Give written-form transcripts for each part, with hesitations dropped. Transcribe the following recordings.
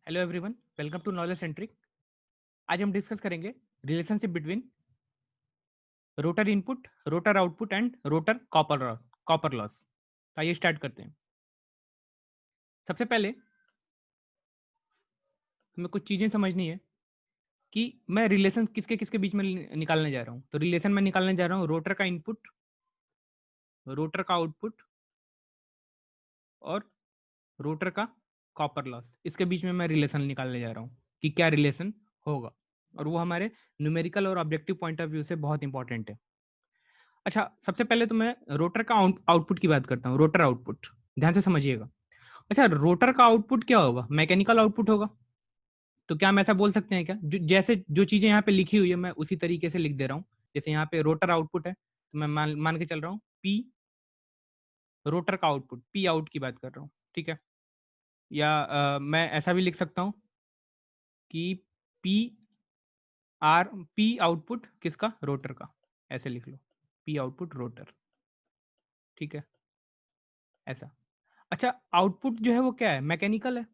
Hello everyone, welcome to knowledge centric. आज हम discuss करेंगे relationship between rotor input, rotor output and rotor copper loss. आइए start करते हैं। सबसे पहले हमें कुछ चीज़ें समझनी है कि मैं रिलेशन किसके किसके बीच में निकालने जा रहा हूँ। तो रिलेशन में निकालने जा रहा हूँ रोटर का इनपुट, रोटर का आउटपुट और रोटर का कॉपर लॉस। इसके बीच में मैं रिलेशन निकालने जा रहा हूँ कि क्या रिलेशन होगा, और वो हमारे न्यूमेरिकल और ऑब्जेक्टिव पॉइंट ऑफ व्यू से बहुत इंपॉर्टेंट है। अच्छा, सबसे पहले तो मैं रोटर का आउटपुट की बात करता हूँ। रोटर आउटपुट ध्यान से समझिएगा। अच्छा, रोटर का आउटपुट क्या होगा? मैकेनिकल आउटपुट होगा। तो क्या हम ऐसा बोल सकते हैं क्या, जैसे जो चीजें यहाँ पे लिखी हुई है मैं उसी तरीके से लिख दे रहा हूँ। जैसे यहाँ पे रोटर आउटपुट है, तो मैं मान के चल रहा हूँ पी रोटर का आउटपुट, पी आउट की बात कर रहा हूँ, ठीक है। या मैं ऐसा भी लिख सकता हूँ कि पी आर, पी आउटपुट किसका? रोटर का। ऐसे लिख लो, पी आउटपुट रोटर, ठीक है, ऐसा। अच्छा, आउटपुट जो है वो क्या है? मैकेनिकल है।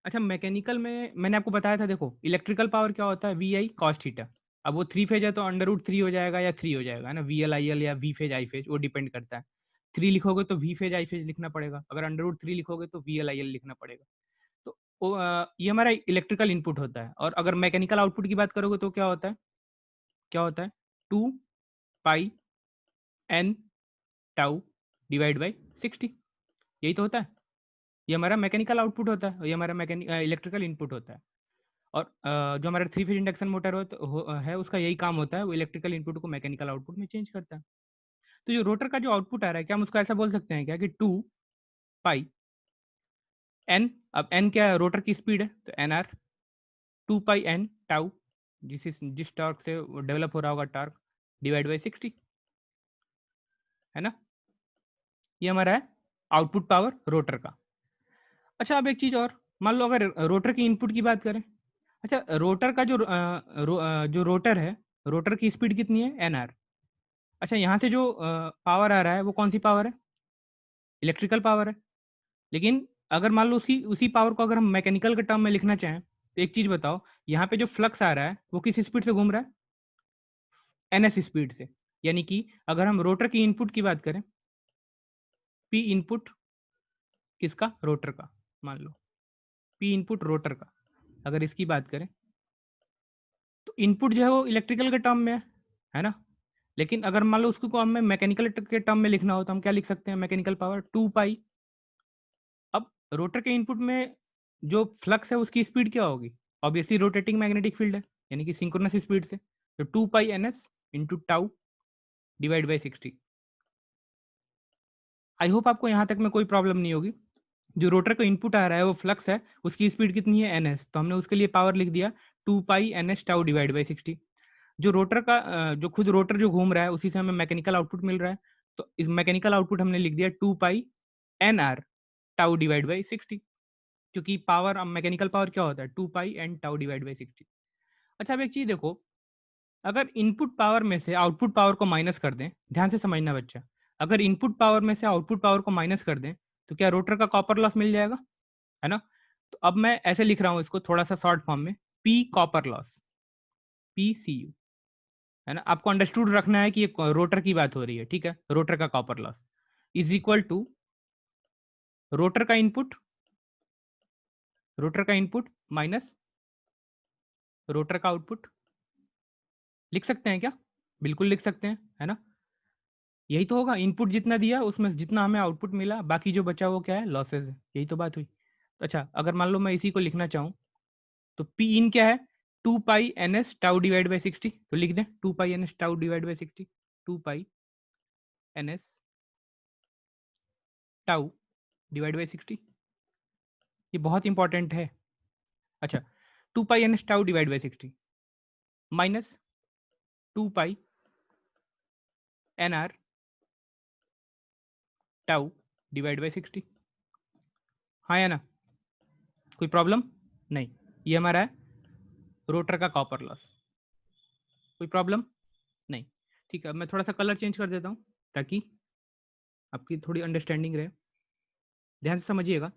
अच्छा, मैकेनिकल में मैंने आपको बताया था, देखो इलेक्ट्रिकल पावर क्या होता है? V I cos theta. अब वो थ्री फेज है तो अंडर रूट थ्री हो जाएगा या थ्री हो जाएगा, है ना। वी एल आई एल या वी फेज आई फेज, वो डिपेंड करता है। थ्री लिखोगे तो वी फेज आई फेज लिखना पड़ेगा, अगर अंडर रूट थ्री लिखोगे तो वी एल आई एल लिखना पड़ेगा। तो ये हमारा इलेक्ट्रिकल इनपुट होता है। और अगर मैकेनिकल आउटपुट की बात करोगे तो क्या होता है? क्या होता है? Two pi N tau divide by 60। यही तो होता है। ये हमारा मैकेनिकल आउटपुट होता है, ये हमारा इलेक्ट्रिकल इनपुट होता है। और जो हमारा थ्री फेज इंडक्शन मोटर है, उसका यही काम होता है, वो इलेक्ट्रिकल इनपुट को मैकेनिकल आउटपुट में चेंज करता है। तो जो रोटर का जो आउटपुट आ रहा है, क्या हम उसको ऐसा बोल सकते हैं क्या कि टू पाई एन, अब एन क्या है? रोटर की स्पीड है, तो N R, two pi N tau, जिस टॉर्क से डेवलप हो रहा होगा टॉर्क, डिवाइड बाई 60, है ना। ये हमारा है आउटपुट पावर रोटर का। अच्छा, अब एक चीज और, मान लो अगर रोटर की इनपुट की बात करें। अच्छा, रोटर का जो रोटर है, रोटर की स्पीड कितनी है? N R. अच्छा, यहाँ से जो पावर आ रहा है वो कौन सी पावर है? इलेक्ट्रिकल पावर है। लेकिन अगर मान लो उसी उसी पावर को अगर हम मैकेनिकल के टर्म में लिखना चाहें, तो एक चीज बताओ, यहाँ पे जो फ्लक्स आ रहा है वो किस स्पीड से घूम रहा है? एन एस स्पीड से। यानी कि अगर हम रोटर की इनपुट की बात करें, पी इनपुट किसका? रोटर का। मान लो पी इनपुट रोटर का, अगर इसकी बात करें तो इनपुट जो है वो इलेक्ट्रिकल के टर्म में है ना। लेकिन अगर मान लो उसको हमें मैकेनिकल के टर्म में लिखना हो तो हम क्या लिख सकते हैं? मैकेनिकल पावर टू पाई। अब रोटर के इनपुट में जो फ्लक्स है उसकी स्पीड क्या होगी? ऑब्वियसली रोटेटिंग मैग्नेटिक फील्ड है, यानी कि सिंक्रोनस स्पीड से। तो two pi N S into tau divide by 60। I hope आपको यहाँ तक में कोई प्रॉब्लम नहीं होगी। जो रोटर का इनपुट आ रहा है वो फ्लक्स है, उसकी स्पीड कितनी है? N S. तो हमने उसके लिए पावर लिख दिया two pi N S tau divide by 60। जो रोटर का जो खुद रोटर जो घूम रहा है उसी से हमें मैकेनिकल आउटपुट मिल रहा है। तो इस मैकेनिकल आउटपुट हमने लिख दिया two pi N R tau divide by 60, क्योंकि पावर, मैकेनिकल पावर क्या होता है? Two pi N tau divide by 60। अच्छा, अब एक चीज देखो, अगर इनपुट पावर में से आउटपुट पावर को माइनस कर दें, ध्यान से समझना बच्चा, अगर इनपुट पावर में से आउटपुट पावर को माइनस कर दें तो क्या रोटर का कॉपर लॉस मिल जाएगा? है ना। तो अब मैं ऐसे लिख रहा हूं इसको थोड़ा सा शॉर्ट फॉर्म में, P copper loss, P C U, है ना। आपको अंडरस्टूड रखना है कि ये रोटर की बात हो रही है, ठीक है। रोटर का copper loss is equal to rotor का इनपुट, रोटर का इनपुट माइनस रोटर का आउटपुट। लिख सकते हैं क्या? बिल्कुल लिख सकते हैं, है ना। यही तो होगा, इनपुट जितना दिया उसमें जितना हमें आउटपुट मिला, बाकी जो बचा वो क्या है? लॉसेज है। यही तो बात हुई। तो अच्छा, अगर मान लो मैं इसी को लिखना चाहूँ तो पी इन क्या है? Two pi N S tau divide by 60। तो लिख दें two pi N S tau divide by 60, two pi N S tau divide by 60। ये बहुत इंपॉर्टेंट है। अच्छा, two pi N S tau divide by 60 minus two pi N R tau divide by 60। हाँ या ना? कोई प्रॉब्लम नहीं। ये हमारा है रोटर का कॉपर लॉस। कोई प्रॉब्लम नहीं। ठीक है, अब मैं थोड़ा सा कलर चेंज कर देता हूँ ताकि आपकी थोड़ी अंडरस्टैंडिंग रहे। ध्यान से समझिएगा।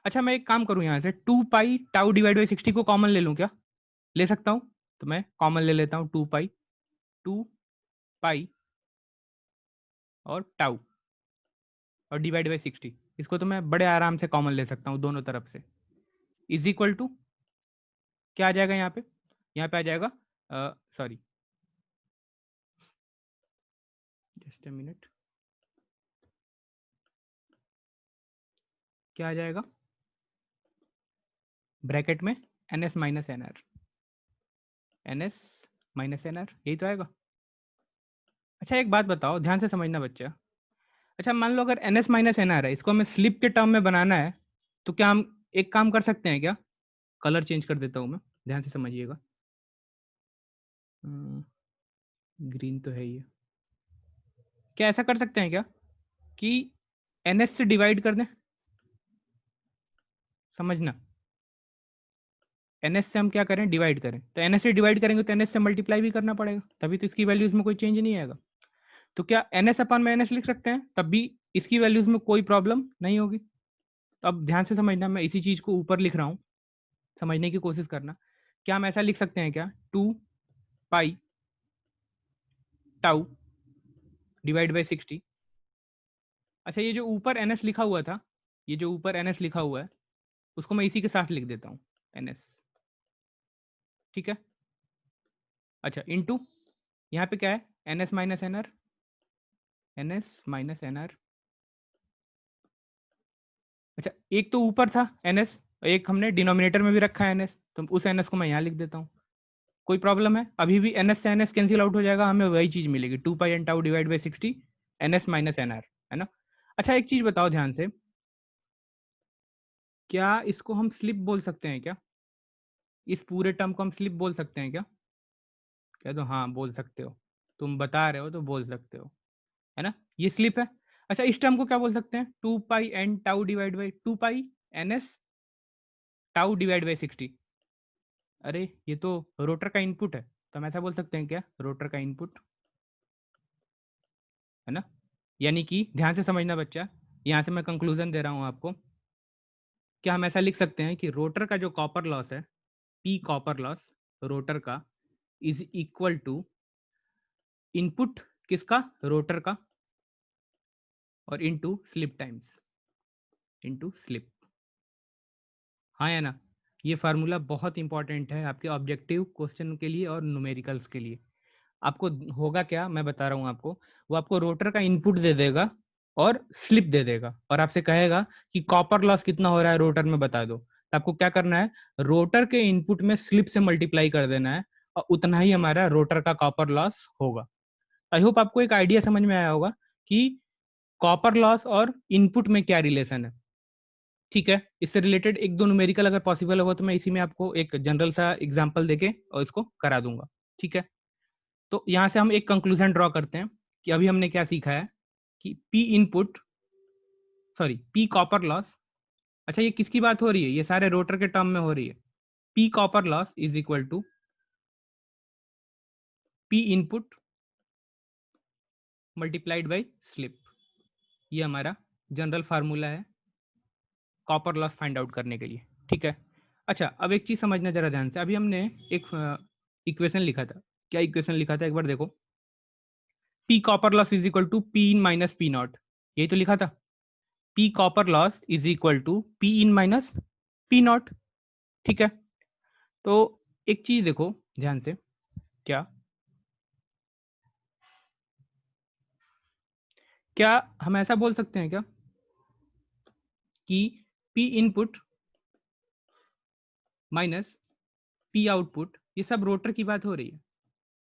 अच्छा मैं एक काम करूं, यहाँ से 2 पाई टाउ डिवाइड बाई 60 को कॉमन ले लूं क्या? ले सकता हूं? तो मैं कॉमन ले लेता हूं 2 पाई और टाउ और डिवाइड बाई 60, इसको तो मैं बड़े आराम से कॉमन ले सकता हूं दोनों तरफ से। इज इक्वल टू क्या आ जाएगा यहाँ पे? यहाँ पे आ जाएगा, सॉरी जस्ट अ मिनट, क्या आ जाएगा ब्रैकेट में? N S minus N R, N S minus N R, यही तो आएगा। अच्छा एक बात बताओ, ध्यान से समझना बच्चा। अच्छा मान लो अगर N S minus N R है, इसको हमें स्लिप के टर्म में बनाना है, तो क्या हम एक काम कर सकते हैं क्या? कलर चेंज कर देता हूँ मैं, ध्यान से समझिएगा। ग्रीन तो है ये, क्या ऐसा कर सकते हैं क्या कि एन एस से डिवाइड कर दें? समझना, एन एस से हम क्या करें? डिवाइड करें। तो एन एस से डिवाइड करेंगे तो एन एस से मल्टीप्लाई भी करना पड़ेगा, तभी तो इसकी वैल्यूज में कोई चेंज नहीं आएगा। तो क्या एन एस अपॉन में एन एस लिख सकते हैं, तब भी इसकी वैल्यूज में कोई प्रॉब्लम नहीं होगी। तो अब ध्यान से समझना, मैं इसी चीज को ऊपर लिख रहा हूँ, समझने की कोशिश करना। क्या हम ऐसा लिख सकते हैं क्या? 2 पाई टाउ डिवाइड बाई 60। अच्छा ये जो ऊपर एन एस लिखा हुआ था, ये जो ऊपर एन एस लिखा हुआ है, उसको मैं इसी के साथ लिख देता हूँ, एन एस, ठीक है। अच्छा इंटू यहाँ पे क्या है? N S minus N R, N S minus N R. अच्छा एक तो ऊपर था एन एस, एक हमने डिनोमिनेटर में भी रखा है एन एस, तो उस एन एस को मैं यहाँ लिख देता हूँ। कोई प्रॉब्लम है? अभी भी एन एस से एन एस कैंसिल आउट हो जाएगा, हमें वही चीज मिलेगी, 2 pi N tau divide by 60 N S minus N R, है ना। अच्छा एक चीज बताओ ध्यान से, क्या इसको हम स्लिप बोल सकते हैं क्या? इस पूरे टर्म को हम स्लिप बोल सकते हैं क्या? कह दो हाँ बोल सकते हो, तुम बता रहे हो तो बोल सकते हो, है ना, ये स्लिप है। अच्छा इस टर्म को क्या बोल सकते हैं? 2 pi N tau divide by 2 pi N S tau divide by 60। अरे ये तो रोटर का इनपुट है, तो हम ऐसा बोल सकते हैं क्या? रोटर का इनपुट, है ना। यानी कि ध्यान से समझना बच्चा, यहाँ से मैं कंक्लूजन दे रहा हूँ आपको। क्या हम ऐसा लिख सकते हैं कि रोटर का जो कॉपर लॉस है, पी कॉपर लॉस रोटर का, इज इक्वल टू इनपुट किसका? रोटर का, और into slip times, into slip, हाँ या ना। ये फार्मूला बहुत इंपॉर्टेंट है आपके ऑब्जेक्टिव क्वेश्चन के लिए और न्यूमेरिकल्स के लिए। आपको होगा क्या, मैं बता रहा हूँ आपको, वो आपको रोटर का इनपुट दे देगा और स्लिप दे देगा, और आपसे कहेगा कि कॉपर लॉस कितना हो रहा है रोटर में बता दो। तो आपको क्या करना है? रोटर के इनपुट में स्लिप से मल्टीप्लाई कर देना है, और उतना ही हमारा रोटर का कॉपर लॉस होगा। आई होप आपको एक आइडिया समझ में आया होगा कि कॉपर लॉस और इनपुट में क्या रिलेशन है। ठीक है, इससे रिलेटेड एक दो न्यूमेरिकल अगर पॉसिबल होगा तो मैं इसी में आपको एक जनरल सा एग्जांपल देके और इसको करा दूंगा। ठीक है, तो यहाँ से हम एक कंक्लूजन ड्रॉ करते हैं कि अभी हमने क्या सीखा है कि P input, sorry P copper loss. अच्छा ये किसकी बात हो रही है? ये सारे रोटर के टर्म में हो रही है। P copper loss is equal to P input multiplied by slip, ये हमारा जनरल फार्मूला है कॉपर लॉस फाइंड आउट करने के लिए। ठीक है, अच्छा अब एक चीज समझना जरा ध्यान से, अभी हमने एक इक्वेशन लिखा था, क्या इक्वेशन लिखा था एक बार देखो। P copper loss is equal to P in minus P naught, यही तो लिखा था। P copper loss is equal to P in minus P naught. ठीक है, तो एक चीज देखो ध्यान से, क्या क्या हम ऐसा बोल सकते हैं क्या कि P input minus P output, ये सब रोटर की बात हो रही है,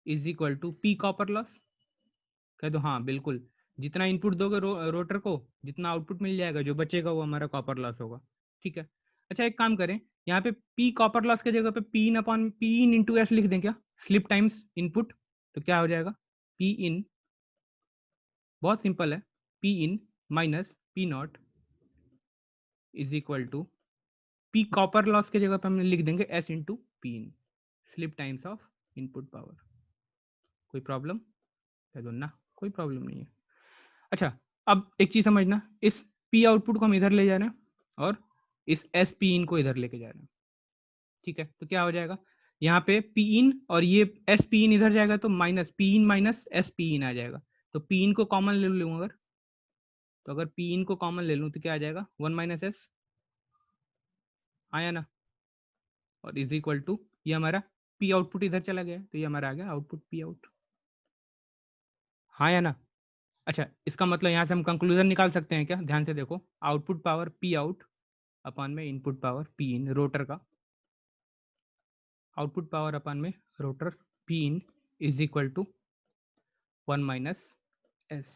is equal to P copper loss? कह दो हाँ बिल्कुल, जितना इनपुट दोगे रोटर को, जितना आउटपुट मिल जाएगा, जो बचेगा वो हमारा कॉपर लॉस होगा। ठीक है, अच्छा एक काम करें, यहाँ पे पी कॉपर लॉस की जगह पे P in upon P in into S लिख दें क्या? स्लिप टाइम्स इनपुट, तो क्या हो जाएगा? पी इन, बहुत सिंपल है, P in minus P naught is equal to P copper loss की जगह पे हम लिख देंगे S into P in, slip times of input power. कोई प्रॉब्लम? कह दो ना, कोई प्रॉब्लम नहीं है। अच्छा अब एक चीज समझना, इस पी आउटपुट को हम इधर ले जा रहे हैं और इस एस पी इन को इधर लेके जा रहे हैं, ठीक है। तो क्या हो जाएगा यहाँ पे पी इन और ये एस पी इन इधर जाएगा तो minus P in minus S P in आ जाएगा। तो पी इन को कॉमन ले लूँ अगर, तो अगर पी इन को कॉमन ले लूँ तो क्या आ जाएगा 1 माइनस एस, आया ना, और इज इक्वल टू ये हमारा पी आउटपुट इधर चला गया तो ये हमारा आ गया आउटपुट पी आउट, हाँ या ना। अच्छा, इसका मतलब यहाँ से हम कंक्लूजन निकाल सकते हैं क्या, ध्यान से देखो, आउटपुट पावर पी आउट अपन में input power P in rotor का, आउटपुट पावर अपन में rotor P in is equal to 1 minus S.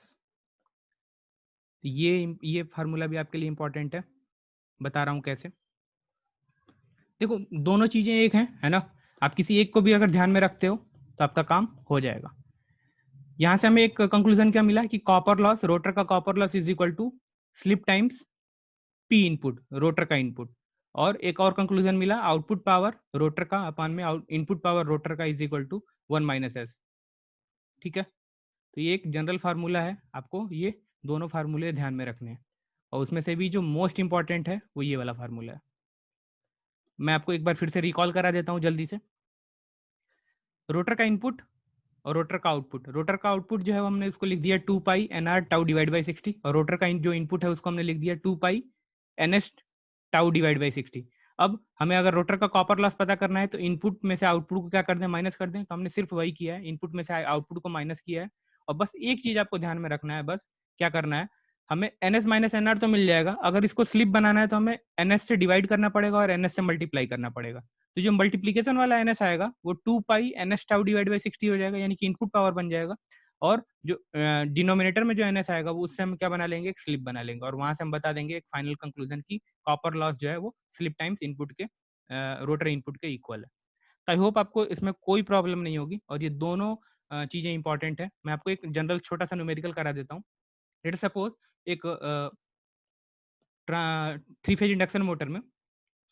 ये फार्मूला भी आपके लिए इंपॉर्टेंट है, बता रहा हूँ कैसे। देखो दोनों चीजें एक हैं, है ना, आप किसी एक को भी अगर ध्यान में रखते हो तो आपका काम हो जाएगा। यहां से हमें एक कंक्लूजन क्या मिला कि कॉपर लॉस, रोटर का copper loss is equal to slip times P input, rotor का इनपुट। और एक और कंक्लूजन मिला, आउटपुट पावर रोटर का अपान में इनपुट पावर रोटर का is equal to 1 minus S, ठीक है। तो ये एक जनरल फार्मूला है, आपको ये दोनों फार्मूले ध्यान में रखने हैं, और उसमें से भी जो मोस्ट इंपॉर्टेंट है वो ये वाला फार्मूला है। मैं आपको एक बार फिर से रिकॉल करा देता हूँ जल्दी से। रोटर का इनपुट और रोटर का आउटपुट, रोटर का आउटपुट जो है हमने उसको लिख दिया 2 pi N R tau divide by 60, और रोटर का जो इनपुट है उसको हमने लिख दिया 2 pi N S tau divide by 60। अब हमें अगर रोटर का कॉपर लॉस पता करना है तो इनपुट में से आउटपुट को क्या कर दें, माइनस कर दें। तो हमने सिर्फ वही किया है, इनपुट में से आउटपुट को माइनस किया है। और बस एक चीज आपको ध्यान में रखना है, बस क्या करना है, हमें N S minus N R तो मिल जाएगा, अगर इसको स्लिप बनाना है तो हमें एन एस से डिवाइड करना पड़ेगा और एन एस से मल्टीप्लाई करना पड़ेगा। तो जो मल्टीप्लीकेशन वाला एन एस आएगा वो 2 pi N S tau divide by 60 हो जाएगा, यानी कि इनपुट पावर बन जाएगा। और जो डिनोमिनेटर में जो एन एस आएगा वो उससे हम क्या बना लेंगे, एक स्लिप बना लेंगे, और वहां से हम बता देंगे एक फाइनल कंक्लूजन की कॉपर लॉस जो है वो स्लिप टाइम्स इनपुट के रोटर इनपुट के इक्वल है। आई होप आपको इसमें कोई प्रॉब्लम नहीं होगी, और ये दोनों चीजें इंपॉर्टेंट है। मैं आपको एक जनरल छोटा सा न्यूमेरिकल करा देता हूँ। लेट सपोज एक 3 फेज इंडक्शन मोटर में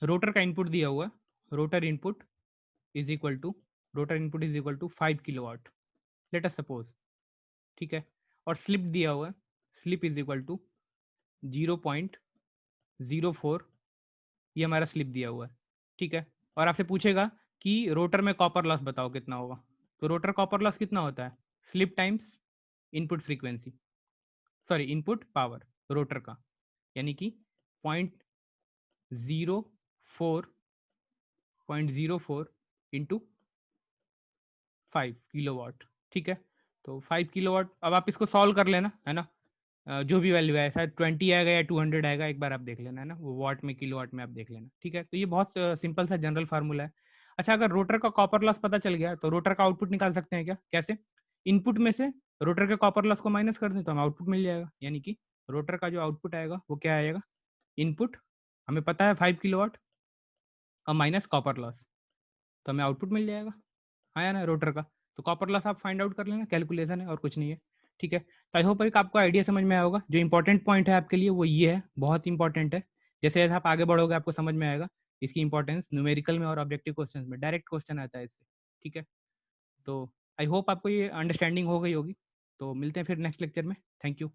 रोटर का इनपुट दिया हुआ है, rotor input is equal to, rotor input is equal to 5 kilowatt, let us suppose, ठीक है। और स्लिप दिया हुआ है, स्लिप इज इक्वल टू 0.04, ये हमारा स्लिप दिया हुआ है, ठीक है। और आपसे पूछेगा कि रोटर में कॉपर लॉस बताओ कितना होगा, तो रोटर कॉपर लॉस कितना होता है, slip times input frequency, sorry input power rotor का, यानी कि 0.04 इंटू 5 किलोवाट, ठीक है। तो 5 किलोवाट, अब आप इसको सॉल्व कर लेना, है ना, जो भी वैल्यू है शायद 20 आएगा या 200 आएगा, एक बार आप देख लेना, है ना, वो वाट में किलोवाट में आप देख लेना, ठीक है। तो ये बहुत सिंपल सा जनरल फार्मूला है। अच्छा, अगर रोटर का कॉपर लॉस पता चल गया तो रोटर का आउटपुट निकाल सकते हैं क्या, कैसे, इनपुट में से रोटर के कॉपर लॉस को माइनस कर दें तो हमें आउटपुट मिल जाएगा, यानी कि रोटर का जो आउटपुट आएगा वो क्या आएगा, इनपुट हमें पता है 5 किलोवाट और माइनस कॉपर लॉस, तो हमें आउटपुट मिल जाएगा, आया ना रोटर का। तो कॉपर लॉस आप फाइंड आउट कर लेना, कैलकुलेशन है और कुछ नहीं है, ठीक है। तो आई होप आपको आइडिया समझ में आया होगा। जो इंपॉर्टेंट पॉइंट है आपके लिए वो ये है, बहुत इंपॉर्टेंट है। जैसे जैसे आप आगे बढ़ोगे आपको समझ में आएगा इसकी इंपॉर्टेंस, न्यूमेरिकल में और ऑब्जेक्टिव क्वेश्चन में डायरेक्ट क्वेश्चन आता है इससे, ठीक है। तो आई होप आपको ये अंडरस्टैंडिंग हो गई होगी। तो मिलते हैं फिर नेक्स्ट लेक्चर में, थैंक यू।